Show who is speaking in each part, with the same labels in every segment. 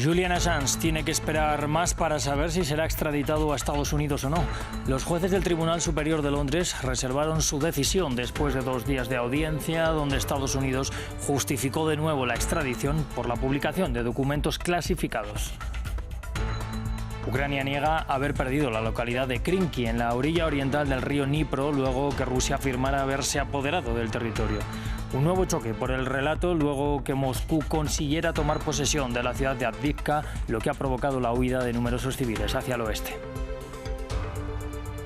Speaker 1: Julian Assange tiene que esperar más para saber si será extraditado a Estados Unidos o no. Los jueces del Tribunal Superior de Londres reservaron su decisión después de 2 días de audiencia, donde Estados Unidos justificó de nuevo la extradición por la publicación de documentos clasificados. Ucrania niega haber perdido la localidad de Krinky, en la orilla oriental del río Dnipro, luego que Rusia afirmara haberse apoderado del territorio. Un nuevo choque por el relato luego que Moscú consiguiera tomar posesión de la ciudad de Avdiivka, lo que ha provocado la huida de numerosos civiles hacia el oeste.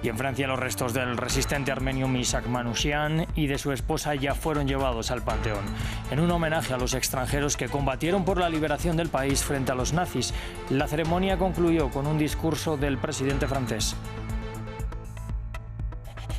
Speaker 1: Y en Francia los restos del resistente armenio Misak Manushian y de su esposa ya fueron llevados al Panteón, en un homenaje a los extranjeros que combatieron por la liberación del país frente a los nazis. La ceremonia concluyó con un discurso del presidente francés.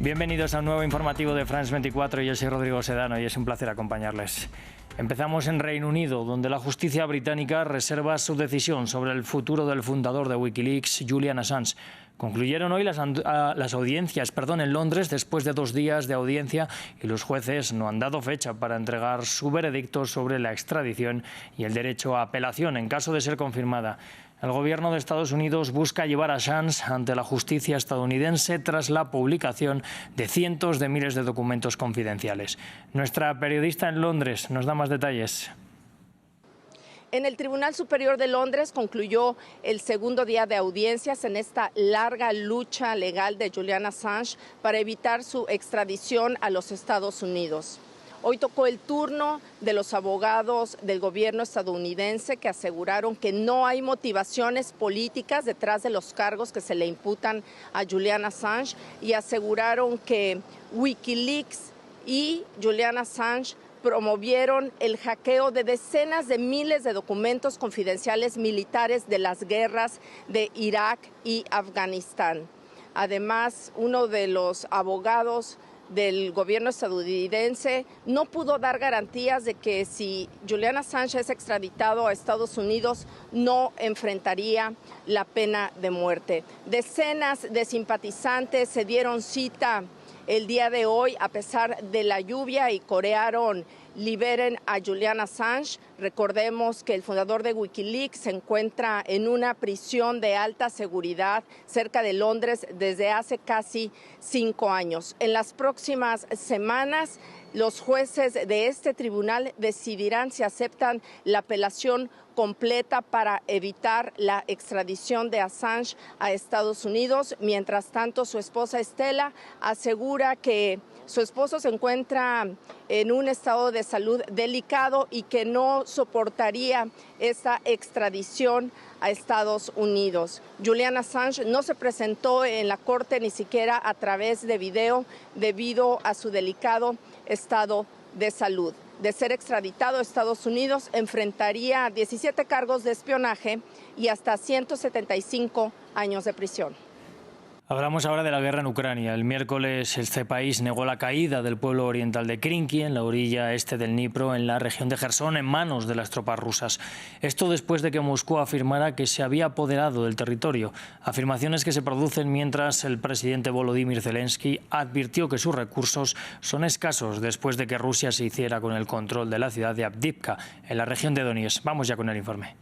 Speaker 1: Bienvenidos a un nuevo informativo de France 24, yo soy Rodrigo Sedano y es un placer acompañarles. Empezamos en Reino Unido, donde la justicia británica reserva su decisión sobre el futuro del fundador de Wikileaks, Julian Assange. Concluyeron hoy las audiencias en Londres después de 2 días de audiencia y los jueces no han dado fecha para entregar su veredicto sobre la extradición y el derecho a apelación en caso de ser confirmada. El gobierno de Estados Unidos busca llevar a Assange ante la justicia estadounidense tras la publicación de cientos de miles de documentos confidenciales. Nuestra periodista en Londres nos da más detalles.
Speaker 2: En el Tribunal Superior de Londres concluyó el segundo día de audiencias en esta larga lucha legal de Julian Assange para evitar su extradición a los Estados Unidos. Hoy tocó el turno de los abogados del gobierno estadounidense que aseguraron que no hay motivaciones políticas detrás de los cargos que se le imputan a Julian Assange y aseguraron que Wikileaks y Julian Assange promovieron el hackeo de decenas de miles de documentos confidenciales militares de las guerras de Irak y Afganistán. Además, uno de los abogados del gobierno estadounidense no pudo dar garantías de que si Julian Assange es extraditado a Estados Unidos no enfrentaría la pena de muerte. Decenas de simpatizantes se dieron cita el día de hoy a pesar de la lluvia y corearon "Liberen a Julian Assange". Recordemos que el fundador de Wikileaks se encuentra en una prisión de alta seguridad cerca de Londres desde hace casi 5 años. En las próximas semanas, los jueces de este tribunal decidirán si aceptan la apelación completa para evitar la extradición de Assange a Estados Unidos. Mientras tanto, su esposa Estela asegura que su esposo se encuentra en un estado de salud delicado y que no soportaría esta extradición a Estados Unidos. Julian Assange no se presentó en la corte ni siquiera a través de video debido a su delicado estado de salud. De ser extraditado a Estados Unidos, enfrentaría 17 cargos de espionaje y hasta 175 años de prisión.
Speaker 1: Hablamos ahora de la guerra en Ucrania. El miércoles este país negó la caída del pueblo oriental de Krinky, en la orilla este del Dnipro, en la región de Jersón, en manos de las tropas rusas. Esto después de que Moscú afirmara que se había apoderado del territorio. Afirmaciones que se producen mientras el presidente Volodymyr Zelensky advirtió que sus recursos son escasos después de que Rusia se hiciera con el control de la ciudad de Avdiivka, en la región de Donetsk. Vamos ya con el informe.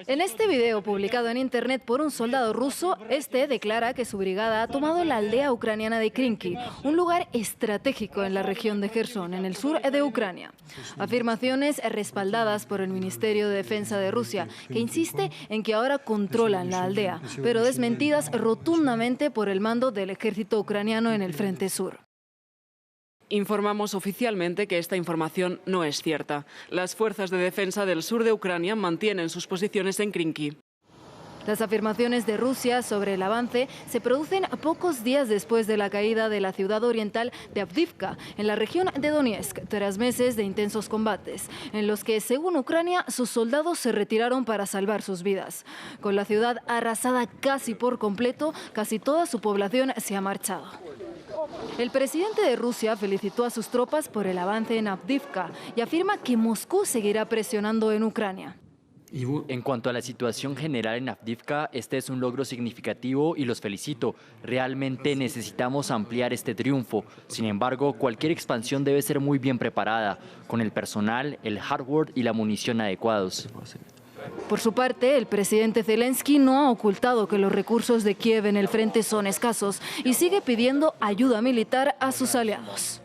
Speaker 3: En este video publicado en internet por un soldado ruso, este declara que su brigada ha tomado la aldea ucraniana de Krinky, un lugar estratégico en la región de Jersón, en el sur de Ucrania. Afirmaciones respaldadas por el Ministerio de Defensa de Rusia, que insiste en que ahora controlan la aldea, pero desmentidas rotundamente por el mando del ejército ucraniano en el frente sur.
Speaker 4: Informamos oficialmente que esta información no es cierta. Las fuerzas de defensa del sur de Ucrania mantienen sus posiciones en Krinky.
Speaker 3: Las afirmaciones de Rusia sobre el avance se producen pocos días después de la caída de la ciudad oriental de Avdiivka, en la región de Donetsk, tras meses de intensos combates, en los que, según Ucrania, sus soldados se retiraron para salvar sus vidas. Con la ciudad arrasada casi por completo, casi toda su población se ha marchado. El presidente de Rusia felicitó a sus tropas por el avance en Avdiivka y afirma que Moscú seguirá presionando en Ucrania.
Speaker 5: En cuanto a la situación general en Avdiivka, este es un logro significativo y los felicito. Realmente necesitamos ampliar este triunfo. Sin embargo, cualquier expansión debe ser muy bien preparada, con el personal, el hardware y la munición adecuados.
Speaker 3: Por su parte, el presidente Zelensky no ha ocultado que los recursos de Kiev en el frente son escasos y sigue pidiendo ayuda militar a sus aliados.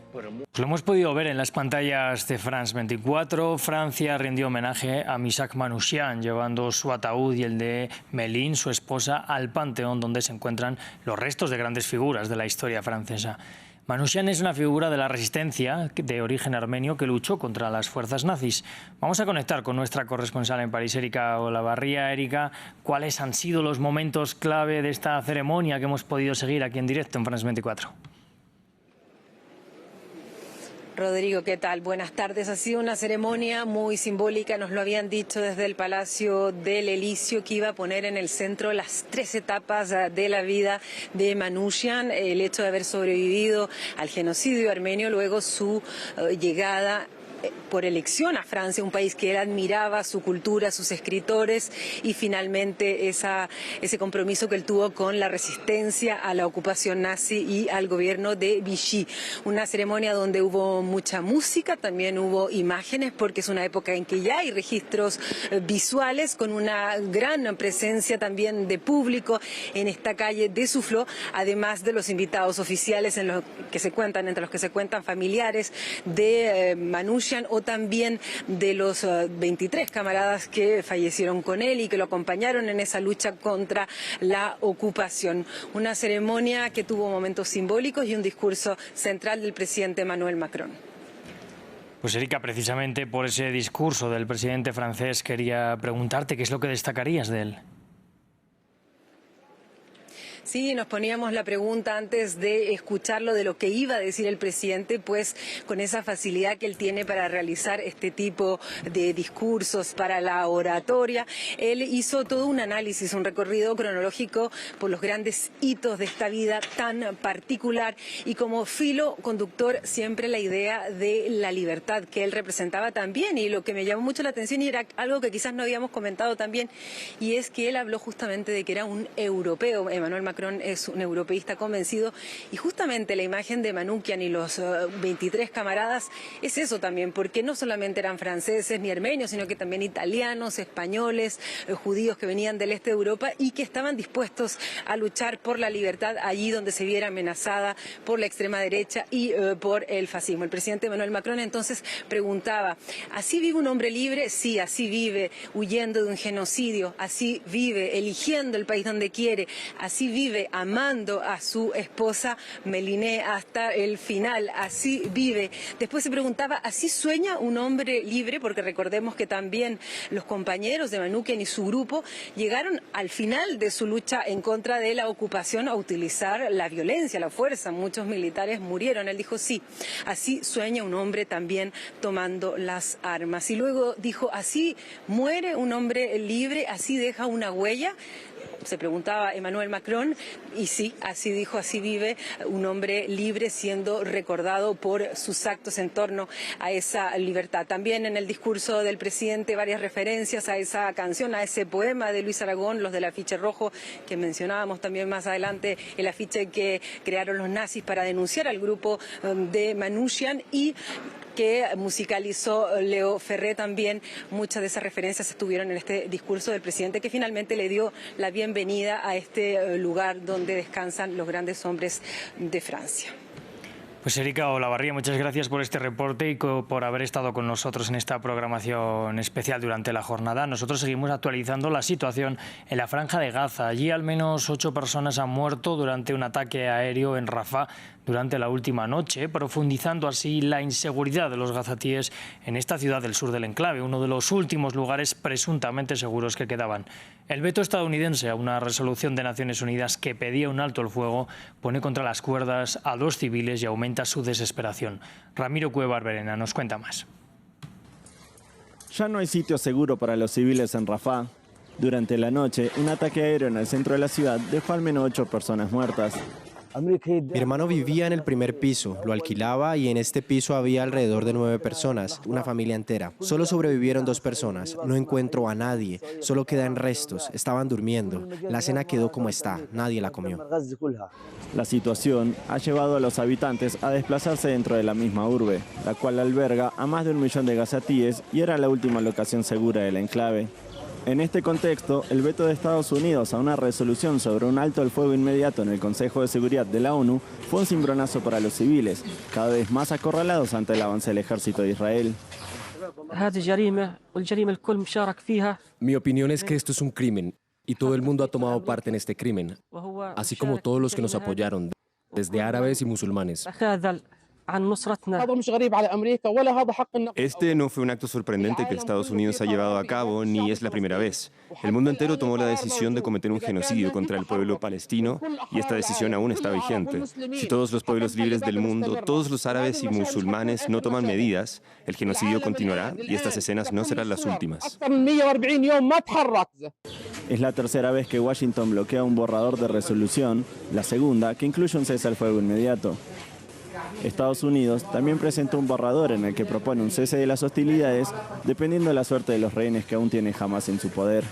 Speaker 1: Lo hemos podido ver en las pantallas de France 24. Francia rindió homenaje a Missak Manouchian, llevando su ataúd y el de Méline, su esposa, al Panteón, donde se encuentran los restos de grandes figuras de la historia francesa. Manouchian es una figura de la resistencia de origen armenio que luchó contra las fuerzas nazis. Vamos a conectar con nuestra corresponsal en París, Erika Olavarría. Erika, ¿cuáles han sido los momentos clave de esta ceremonia que hemos podido seguir aquí en directo en France 24?
Speaker 6: Rodrigo, ¿qué tal? Buenas tardes. Ha sido una ceremonia muy simbólica, nos lo habían dicho desde el Palacio del Elíseo, que iba a poner en el centro las 3 etapas de la vida de Manouchian, el hecho de haber sobrevivido al genocidio armenio, luego su llegada por elección a Francia, un país que él admiraba, su cultura, sus escritores, y finalmente ese compromiso que él tuvo con la resistencia a la ocupación nazi y al gobierno de Vichy. Una ceremonia donde hubo mucha música, también hubo imágenes, porque es una época en que ya hay registros visuales, con una gran presencia también de público en esta calle de Soufflot, además de los invitados oficiales entre los que se cuentan familiares de Manouchian, o también de los 23 camaradas que fallecieron con él y que lo acompañaron en esa lucha contra la ocupación. Una ceremonia que tuvo momentos simbólicos y un discurso central del presidente Emmanuel Macron.
Speaker 1: Pues Erika, precisamente por ese discurso del presidente francés quería preguntarte qué es lo que destacarías de él.
Speaker 6: Sí, nos poníamos la pregunta antes de escucharlo de lo que iba a decir el presidente, pues con esa facilidad que él tiene para realizar este tipo de discursos, para la oratoria. Él hizo todo un análisis, un recorrido cronológico por los grandes hitos de esta vida tan particular, y como filo conductor siempre la idea de la libertad que él representaba también. Y lo que me llamó mucho la atención, y era algo que quizás no habíamos comentado también, y es que él habló justamente de que era un europeo. Emmanuel Macron es un europeísta convencido, y justamente la imagen de Manouchian y los 23 camaradas es eso también, porque no solamente eran franceses ni armenios, sino que también italianos, españoles, judíos que venían del este de Europa y que estaban dispuestos a luchar por la libertad allí donde se viera amenazada por la extrema derecha y por el fascismo. El presidente Emmanuel Macron entonces preguntaba: ¿así vive un hombre libre? Sí, así vive, huyendo de un genocidio, así vive, eligiendo el país donde quiere, así vive amando a su esposa Méline hasta el final, así vive. Después se preguntaba: ¿así sueña un hombre libre? Porque recordemos que también los compañeros de Manouchian y su grupo llegaron al final de su lucha en contra de la ocupación a utilizar la violencia, la fuerza. Muchos militares murieron. Él dijo: sí, así sueña un hombre también tomando las armas. Y luego dijo: ¿así muere un hombre libre? ¿Así deja una huella? Se preguntaba Emmanuel Macron, y sí, así dijo, así vive un hombre libre, siendo recordado por sus actos en torno a esa libertad. También en el discurso del presidente varias referencias a esa canción, a ese poema de Luis Aragón, Los del afiche rojo, que mencionábamos también más adelante, el afiche que crearon los nazis para denunciar al grupo de Manouchian, y que musicalizó Leo Ferré también. Muchas de esas referencias estuvieron en este discurso del presidente, que finalmente le dio la bienvenida a este lugar donde descansan los grandes hombres de Francia.
Speaker 1: Pues Erika Olavarría, muchas gracias por este reporte y por haber estado con nosotros en esta programación especial durante la jornada. Nosotros seguimos actualizando la situación en la Franja de Gaza. Allí al menos 8 personas han muerto durante un ataque aéreo en Rafah durante la última noche, profundizando así la inseguridad de los gazatíes en esta ciudad del sur del enclave, uno de los últimos lugares presuntamente seguros que quedaban. El veto estadounidense a una resolución de Naciones Unidas que pedía un alto el fuego pone contra las cuerdas a 2 civiles y aumenta su desesperación. Ramiro Cueva Arberena nos cuenta más.
Speaker 7: Ya no hay sitio seguro para los civiles en Rafah. Durante la noche, un ataque aéreo en el centro de la ciudad dejó al menos 8 personas muertas.
Speaker 8: Mi hermano vivía en el primer piso, lo alquilaba y en este piso había alrededor de 9 personas, una familia entera. Solo sobrevivieron 2 personas, no encuentro a nadie, solo quedan restos, estaban durmiendo. La cena quedó como está, nadie la comió.
Speaker 7: La situación ha llevado a los habitantes a desplazarse dentro de la misma urbe, la cual alberga a más de 1 millón de gazatíes y era la última locación segura del enclave. En este contexto, el veto de Estados Unidos a una resolución sobre un alto al fuego inmediato en el Consejo de Seguridad de la ONU fue un cimbronazo para los civiles, cada vez más acorralados ante el avance del ejército de Israel.
Speaker 9: Mi opinión es que esto es un crimen y todo el mundo ha tomado parte en este crimen, así como todos los que nos apoyaron, desde árabes y musulmanes.
Speaker 10: Este no fue un acto sorprendente que Estados Unidos ha llevado a cabo, ni es la primera vez. El mundo entero tomó la decisión de cometer un genocidio contra el pueblo palestino y esta decisión aún está vigente. Si todos los pueblos libres del mundo, todos los árabes y musulmanes no toman medidas, el genocidio continuará y estas escenas no serán las últimas.
Speaker 7: Es la tercera vez que Washington bloquea un borrador de resolución, la segunda que incluye un cese al fuego inmediato. Estados Unidos también presentó un borrador en el que propone un cese de las hostilidades dependiendo de la suerte de los rehenes que aún tiene Hamás en su poder.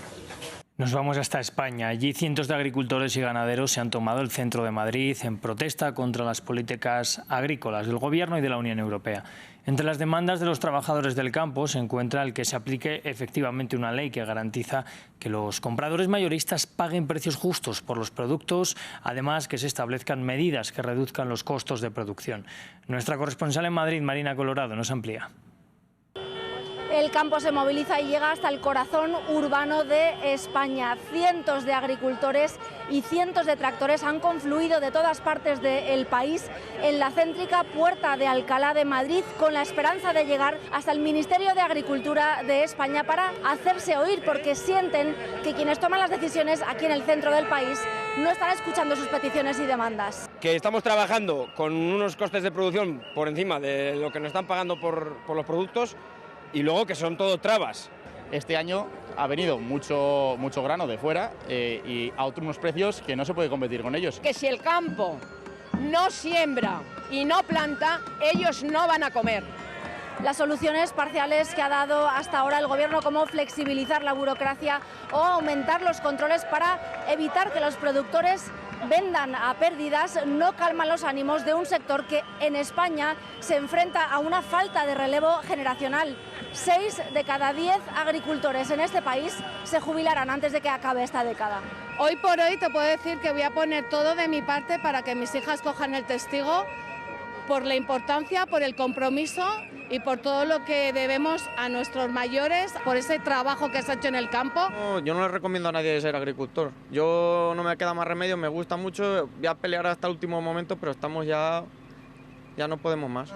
Speaker 1: Nos vamos hasta España. Allí cientos de agricultores y ganaderos se han tomado el centro de Madrid en protesta contra las políticas agrícolas del Gobierno y de la Unión Europea. Entre las demandas de los trabajadores del campo se encuentra el que se aplique efectivamente una ley que garantiza que los compradores mayoristas paguen precios justos por los productos, además que se establezcan medidas que reduzcan los costos de producción. Nuestra corresponsal en Madrid, Marina Colorado, nos amplía.
Speaker 11: El campo se moviliza y llega hasta el corazón urbano de España. Cientos de agricultores y cientos de tractores han confluido de todas partes del país en la céntrica Puerta de Alcalá de Madrid con la esperanza de llegar hasta el Ministerio de Agricultura de España para hacerse oír, porque sienten que quienes toman las decisiones aquí en el centro del país no están escuchando sus peticiones y demandas.
Speaker 12: Que estamos trabajando con unos costes de producción por encima de lo que nos están pagando por los productos, y luego que son todo trabas.
Speaker 13: Este año ha venido mucho grano de fuera y a unos precios que no se puede competir con ellos.
Speaker 14: Que si el campo no siembra y no planta, ellos no van a comer.
Speaker 11: Las soluciones parciales que ha dado hasta ahora el Gobierno, como flexibilizar la burocracia o aumentar los controles para evitar que los productores vendan a pérdidas, no calman los ánimos de un sector que en España se enfrenta a una falta de relevo generacional. 6 de cada 10 agricultores en este país se jubilarán antes de que acabe esta década.
Speaker 15: Hoy por hoy te puedo decir que voy a poner todo de mi parte para que mis hijas cojan el testigo, por la importancia, por el compromiso y por todo lo que debemos a nuestros mayores, por ese trabajo que se ha hecho en el campo.
Speaker 12: No, yo no le recomiendo a nadie ser agricultor. Yo no me queda más remedio, me gusta mucho, voy a pelear hasta el último momento, pero estamos ya no podemos más.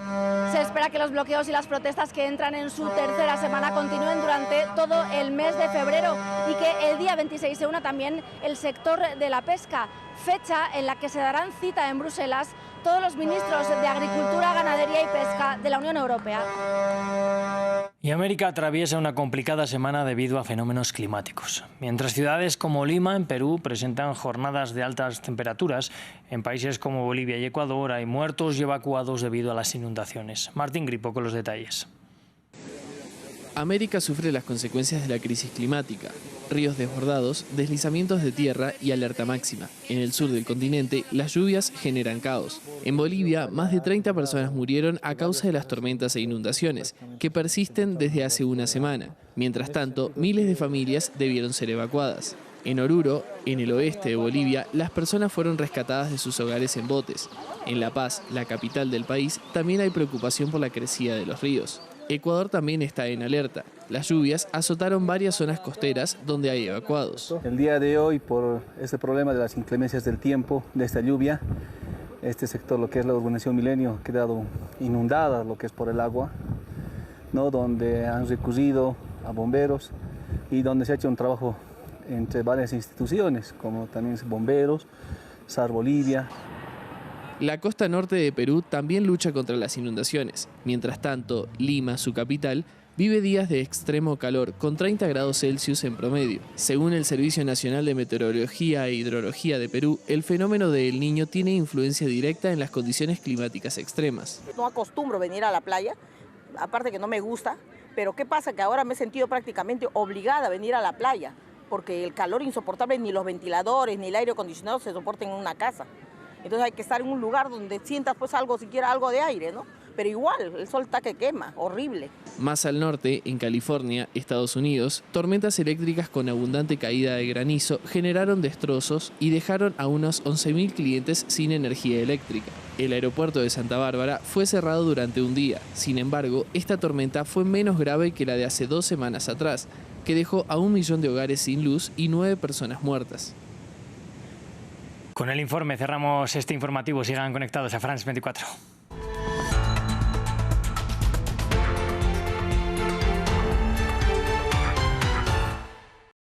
Speaker 11: Se espera que los bloqueos y las protestas que entran en su tercera semana continúen durante todo el mes de febrero y que el día 26 se una también el sector de la pesca, fecha en la que se darán cita en Bruselas todos los ministros de Agricultura, Ganadería y Pesca de la Unión Europea.
Speaker 1: Y América atraviesa una complicada semana debido a fenómenos climáticos. Mientras ciudades como Lima, en Perú, presentan jornadas de altas temperaturas, en países como Bolivia y Ecuador hay muertos y evacuados debido a las inundaciones. Martín Gripo con los detalles.
Speaker 16: América sufre las consecuencias de la crisis climática. Ríos desbordados, deslizamientos de tierra y alerta máxima. En el sur del continente, las lluvias generan caos. En Bolivia, más de 30 personas murieron a causa de las tormentas e inundaciones, que persisten desde hace una semana. Mientras tanto, miles de familias debieron ser evacuadas. En Oruro, en el oeste de Bolivia, las personas fueron rescatadas de sus hogares en botes. En La Paz, la capital del país, también hay preocupación por la crecida de los ríos. Ecuador también está en alerta. Las lluvias azotaron varias zonas costeras donde hay evacuados.
Speaker 17: El día de hoy, por este problema de las inclemencias del tiempo, de esta lluvia, este sector, lo que es la urbanización Milenio, ha quedado inundada, lo que es por el agua, ¿no? Donde han recurrido a bomberos y donde se ha hecho un trabajo entre varias instituciones, como también bomberos, SAR Bolivia.
Speaker 16: La costa norte de Perú también lucha contra las inundaciones. Mientras tanto, Lima, su capital, vive días de extremo calor, con 30 grados Celsius en promedio. Según el Servicio Nacional de Meteorología e Hidrología de Perú, el fenómeno de El Niño tiene influencia directa en las condiciones climáticas extremas.
Speaker 18: No acostumbro venir a la playa, aparte que no me gusta, pero ¿qué pasa? Que ahora me he sentido prácticamente obligada a venir a la playa, porque el calor insoportable, ni los ventiladores, ni el aire acondicionado se soportan en una casa. Entonces hay que estar en un lugar donde sientas pues algo, siquiera algo de aire, ¿no? Pero igual, el sol está que quema, horrible.
Speaker 16: Más al norte, en California, Estados Unidos, tormentas eléctricas con abundante caída de granizo generaron destrozos y dejaron a unos 11.000 clientes sin energía eléctrica. El aeropuerto de Santa Bárbara fue cerrado durante un día. Sin embargo, esta tormenta fue menos grave que la de hace 2 semanas atrás, que dejó a 1 millón de hogares sin luz y 9 personas muertas.
Speaker 1: Con el informe cerramos este informativo. Sigan conectados a France 24.